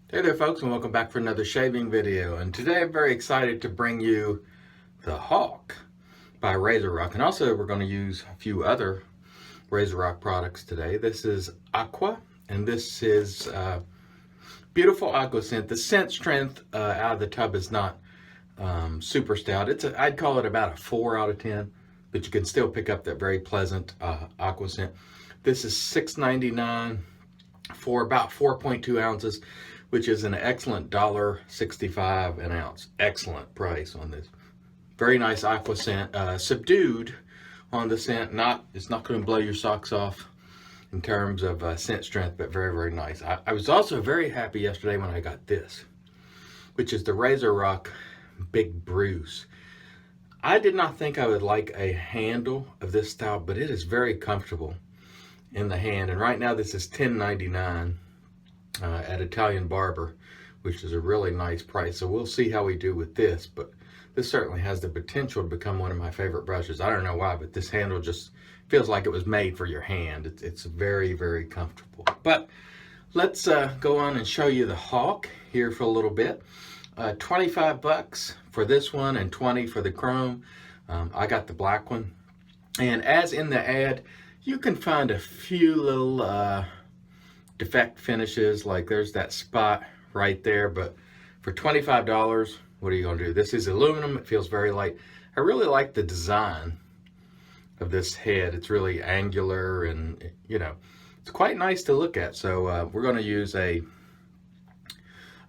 Hey there folks, and welcome back for another shaving video. And today I'm very excited to bring you the Hawk by RazoRock. And also we're going to use a few other RazoRock products today. This is Acqua, and this is beautiful aqua scent. The scent strength out of the tub is not super stout. I'd call it about a 4 out of 10, but you can still pick up that very pleasant aqua scent. This is $6.99 for about 4.2 ounces, which is an excellent $1.65 an ounce. Excellent price on this. Very nice aqua scent, subdued on the scent. It's not going to blow your socks off in terms of scent strength, but very, very nice. I was also very happy yesterday when I got this, which is the RazoRock Big Bruise. I did not think I would like a handle of this style, but it is very comfortable in the hand. And right now this is $10.99 at Italian Barber, which is a really nice price. So we'll see how we do with this, but this certainly has the potential to become one of my favorite brushes. I don't know why, but this handle just feels like it was made for your hand. It's very, very comfortable. But let's go on and show you the Hawk here for a little bit. 25 bucks for this one and 20 for the chrome. I got the black one. And as in the ad, you can find a few little defect finishes, like there's that spot right there, but for $25, what are you gonna do? This is aluminum, it feels very light. I really like the design of this head. It's really angular and, you know, it's quite nice to look at. So we're gonna use a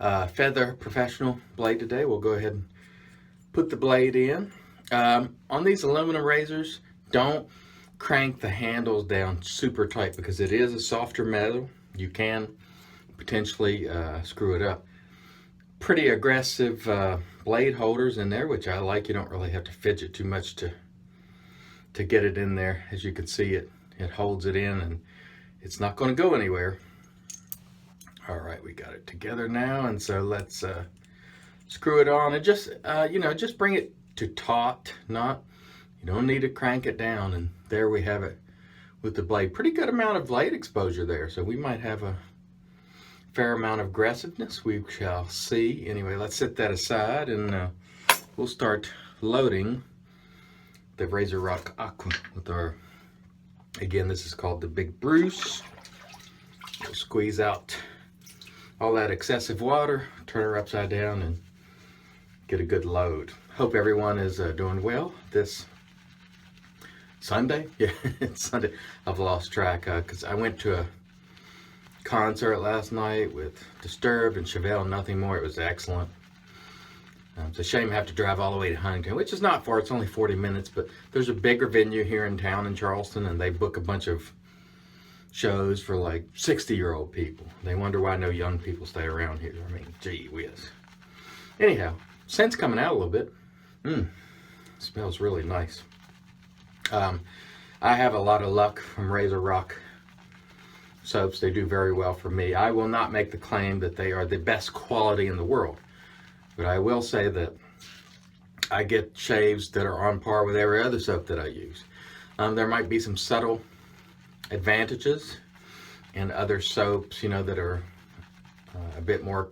Feather Professional blade today. We'll go ahead and put the blade in. On these aluminum razors, don't crank the handles down super tight because it is a softer metal. You can potentially screw it up. Pretty aggressive blade holders in there, which I like. You don't really have to fidget too much to get it in there. As you can see, it holds it in and it's not going to go anywhere. All right, we got it together now, and so let's screw it on and just you know, just bring it to taut. You don't need to crank it down, and there we have it with the blade. Pretty good amount of blade exposure there, so we might have a fair amount of aggressiveness. We shall see. Anyway, let's set that aside, and we'll start loading the RazoRock Aqua with our, again, this is called the Big Bruise. We'll squeeze out all that excessive water, turn her upside down, and get a good load. Hope everyone is doing well this Sunday. Yeah, it's Sunday. I've lost track because I went to a concert last night with Disturbed and Chevelle, Nothing More. It was excellent. It's a shame I have to drive all the way to Huntington, which is not far. It's only 40 minutes, but there's a bigger venue here in town in Charleston, and they book a bunch of shows for like 60-year-old people. They wonder why no young people stay around here. I mean, gee whiz. Anyhow, scent's coming out a little bit. Smells really nice. I have a lot of luck from RazoRock soaps. They do very well for me. I will not make the claim that they are the best quality in the world, but I will say that I get shaves that are on par with every other soap that I use. There might be some subtle advantages in other soaps, you know, that are a bit more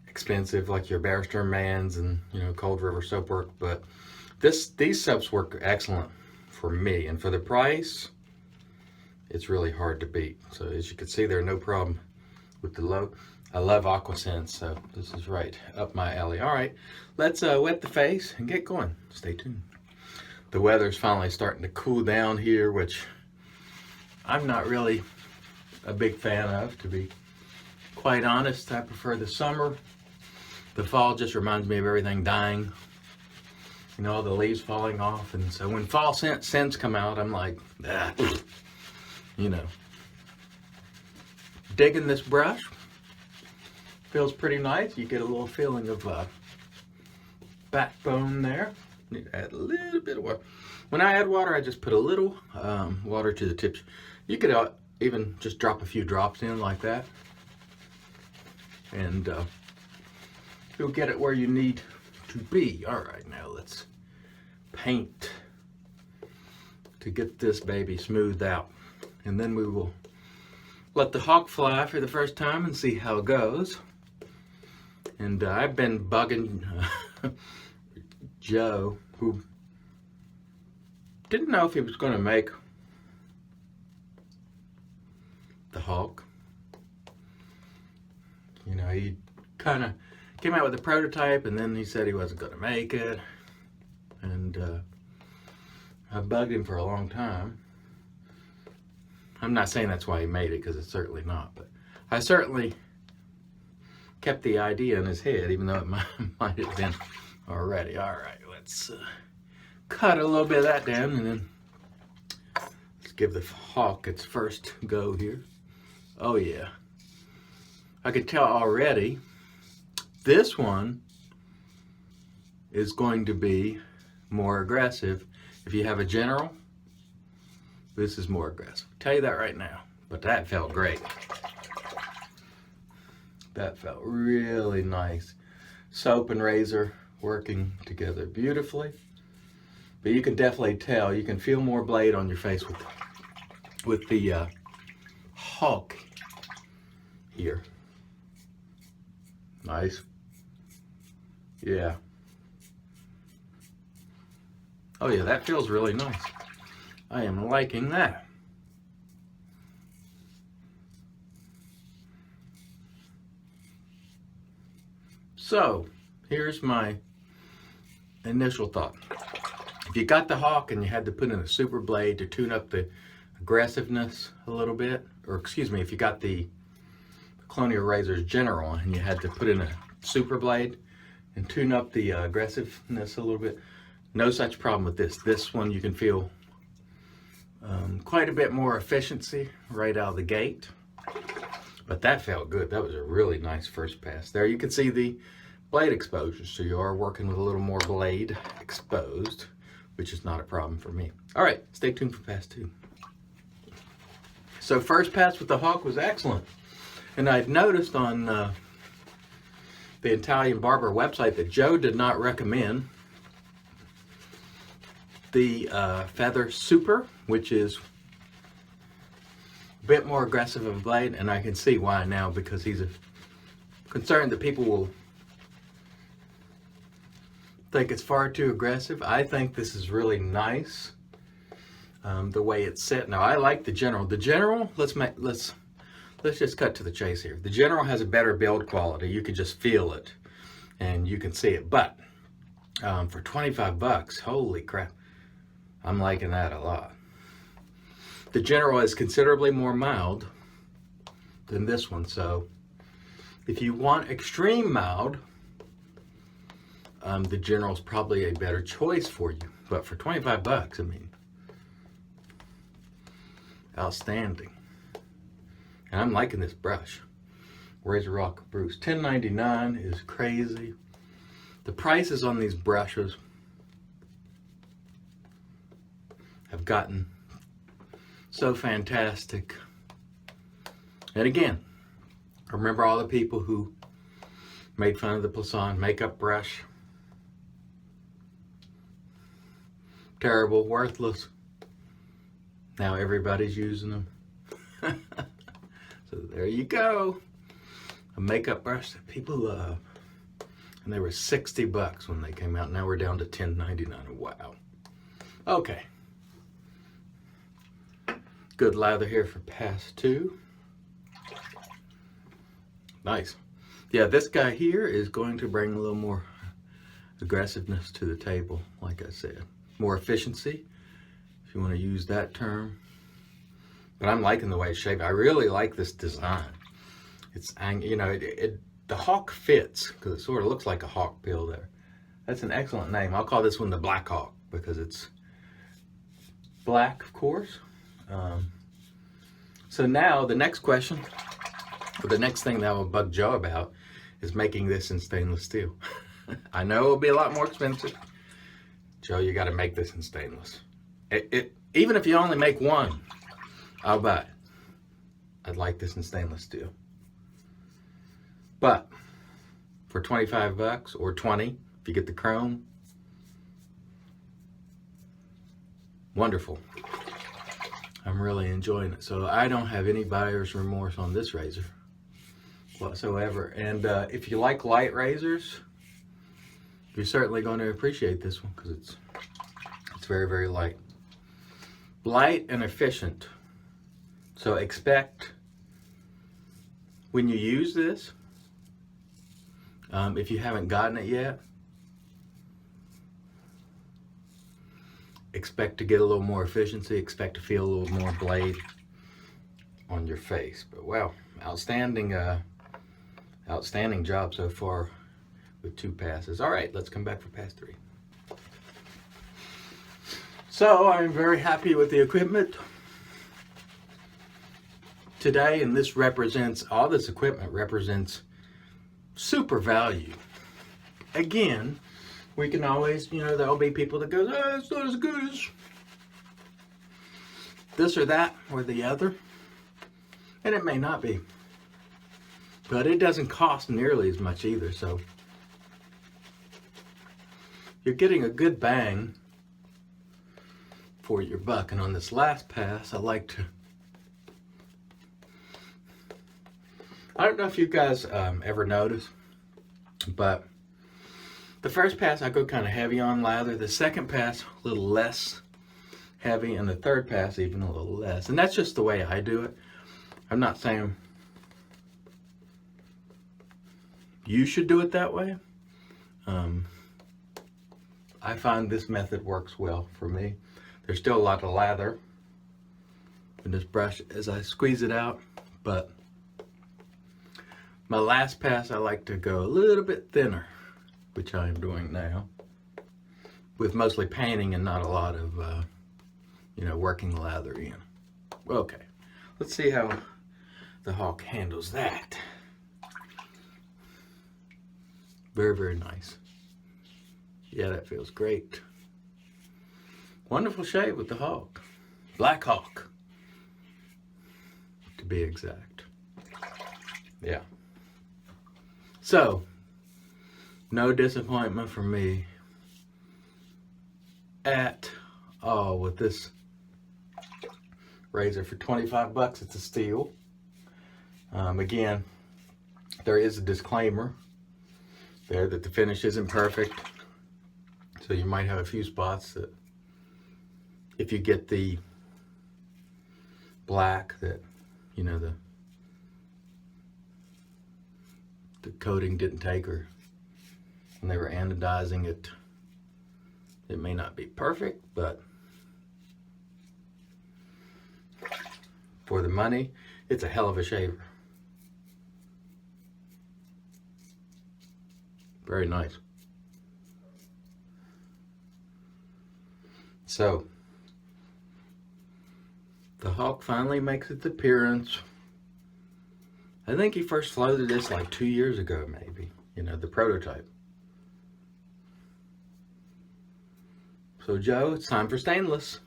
expensive, like your Bear Stearns Man's and, you know, Cold River soap work, but these soaps work excellent for me, and for the price, it's really hard to beat. So as you can see there, no problem with the load. I love aqua scents, so this is right up my alley. All right, let's wet the face and get going. Stay tuned. The weather's finally starting to cool down here, which I'm not really a big fan of, to be quite honest. I prefer the summer. The fall just reminds me of everything dying. You know, all the leaves falling off, and so when fall scents come out, I'm like, ah, you know. Digging this brush. Feels pretty nice. You get a little feeling of backbone there. Need to add a little bit of water. When I add water, I just put a little water to the tips. You could even just drop a few drops in like that, and you'll get it where you need to be. All right, now let's paint to get this baby smoothed out, and then we will let the Hawk fly for the first time and see how it goes. And I've been bugging Joe, who didn't know if he was going to make the Hawk. You know, he kind of came out with a prototype, and then he said he wasn't going to make it. And I bugged him for a long time. I'm not saying that's why he made it, because it's certainly not. But I certainly kept the idea in his head, even though it might have been already. All right, let's cut a little bit of that down, and then let's give the Hawk its first go here. Oh yeah, I could tell already this one is going to be more aggressive. If you have a general, this is more aggressive. I'll tell you that right now. But that felt great. That felt really nice. Soap and razor working together beautifully. But you can definitely tell, you can feel more blade on your face with the Hawk here. Nice. Yeah. Oh yeah, that feels really nice. I am liking that. So, here's my initial thought. If you got the Hawk and you had to put in a super blade to tune up the aggressiveness a little bit, or excuse me, if you got the Colonial Razors General and you had to put in a super blade and tune up the aggressiveness a little bit, no such problem with this. This one you can feel quite a bit more efficiency right out of the gate. But that felt good. That was a really nice first pass. There you can see the blade exposure. So you are working with a little more blade exposed, which is not a problem for me. All right, stay tuned for pass 2. So first pass with the Hawk was excellent. And I'd noticed on the Italian Barber website that Joe did not recommend the Feather Super, which is a bit more aggressive of a blade, and I can see why now, because he's concerned that people will think it's far too aggressive. I think this is really nice, the way it's set. Now I like the General. The General, let's just cut to the chase here. The General has a better build quality. You can just feel it, and you can see it. But for 25 bucks, holy crap, I'm liking that a lot. The General is considerably more mild than this one, so if you want extreme mild, the General is probably a better choice for you. But for 25 bucks, I mean, outstanding. And I'm liking this brush. RazoRock Bruce. $10.99 is crazy. The prices on these brushes have gotten so fantastic. And again, I remember all the people who made fun of the Plaisson makeup brush. Terrible, worthless. Now everybody's using them. So there you go. A makeup brush that people love. And they were 60 bucks when they came out. Now we're down to $10.99. Wow. Okay. Good lather here for pass 2. Nice. Yeah, this guy here is going to bring a little more aggressiveness to the table, like I said. More efficiency, if you want to use that term. But I'm liking the way it's shaped. I really like this design. It's, you know, the Hawk fits, because it sort of looks like a hawk bill there. That's an excellent name. I'll call this one the Black Hawk, because it's black, of course. So now the next question, or the next thing that I will bug Joe about, is making this in stainless steel. I know it'll be a lot more expensive. Joe, you got to make this in stainless. Even if you only make one, I'll buy it. I'd like this in stainless steel. But for 25 bucks or 20, if you get the chrome, wonderful. I'm really enjoying it. So I don't have any buyer's remorse on this razor. whatsoever. And if you like light razors, you're certainly going to appreciate this one because it's very, very light. Light and efficient. So expect when you use this, if you haven't gotten it yet, expect to get a little more efficiency, expect to feel a little more blade on your face. But wow, outstanding job so far with 2 passes. All right, let's come back for pass 3. So I'm very happy with the equipment today, and this represents, all this equipment represents super value. Again, we can always, there'll be people that go, oh, it's not as good as this or that or the other. And it may not be. But it doesn't cost nearly as much either, so you're getting a good bang for your buck. And on this last pass, I don't know if you guys ever notice, but the first pass I go kind of heavy on lather, the second pass a little less heavy, and the third pass even a little less. And that's just the way I do it. I'm not saying you should do it that way. I find this method works well for me. There's still a lot of lather in this brush as I squeeze it out, but my last pass I like to go a little bit thinner, which I am doing now, with mostly painting and not a lot of, working the lather in. Okay, let's see how the Hawk handles that. Very, very nice. Yeah, that feels great. Wonderful shave with the Hawk. Black Hawk, to be exact. Yeah. So, no disappointment for me at all with this razor. For 25 bucks, it's a steal. Again, there is a disclaimer there that the finish isn't perfect. So you might have a few spots that, if you get the black, that, the coating didn't take, or when they were anodizing it, it may not be perfect, but for the money, it's a hell of a shaver. Very nice. So, the Hawk finally makes its appearance. I think he first floated this like 2 years ago, maybe, the prototype. So Joe, it's time for stainless.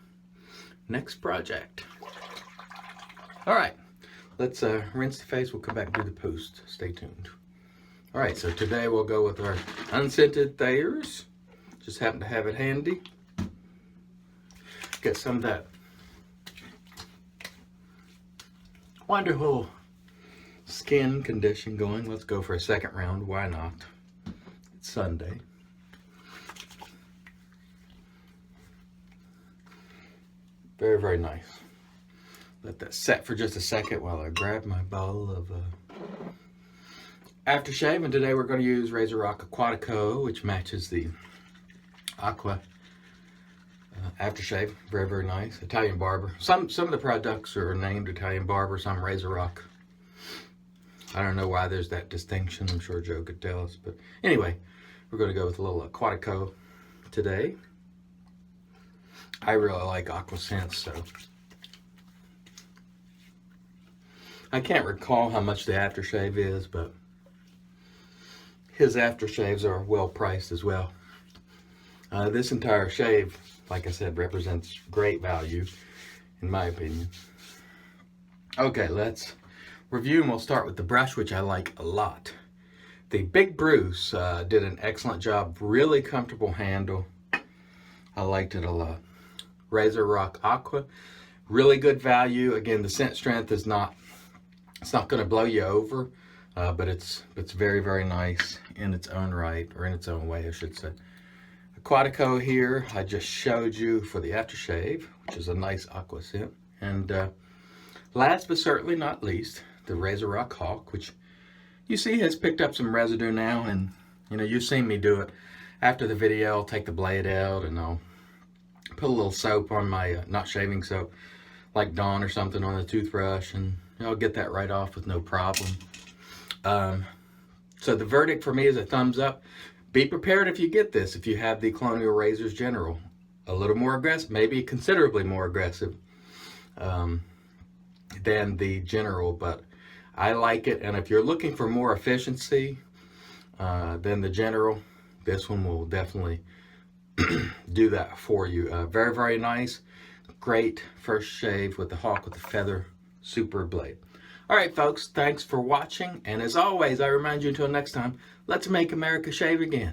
Next project. All right, let's rinse the face. We'll come back and do the post. Stay tuned. All right, so today we'll go with our unscented Thayers. Just happen to have it handy. Get some of that wonderful skin condition going. Let's go for a second round. Why not? It's Sunday. Very, very nice. Let that set for just a second while I grab my bottle of aftershave. And today we're going to use RazoRock Aquatico, which matches the Acqua aftershave. Very, very nice. Italian Barber. Some of the products are named Italian Barber, some RazoRock. I don't know why there's that distinction. I'm sure Joe could tell us. But anyway, we're going to go with a little Aquatico today. I really like Aqua scents, so I can't recall how much the aftershave is, but his aftershaves are well priced as well. This entire shave, like I said, represents great value, in my opinion. Okay, let's review, and we'll start with the brush, which I like a lot. The Big Bruce did an excellent job. Really comfortable handle. I liked it a lot. RazoRock Aqua, really good value. Again, the scent strength is not, it's not going to blow you over. but it's very, very nice in its own right, or in its own way, I should say. Aquatico here, I just showed you for the aftershave, which is a nice aqua scent. And last but certainly not least, the RazoRock Hawk, which you see has picked up some residue now. And you know, you've seen me do it. After the video, I'll take the blade out and I'll put a little soap on my, not shaving soap, like Dawn or something on the toothbrush, and I'll get that right off with no problem. So the verdict for me is a thumbs up. Be prepared if you get this, if you have the Colonial Razors General. A little more aggressive, maybe considerably more aggressive than the General, but I like it. And if you're looking for more efficiency than the General, this one will definitely do that for you. Very, very nice. Great first shave with the Hawk with the feather super blade. All right, folks, thanks for watching. And as always, I remind you until next time, let's make America shave again.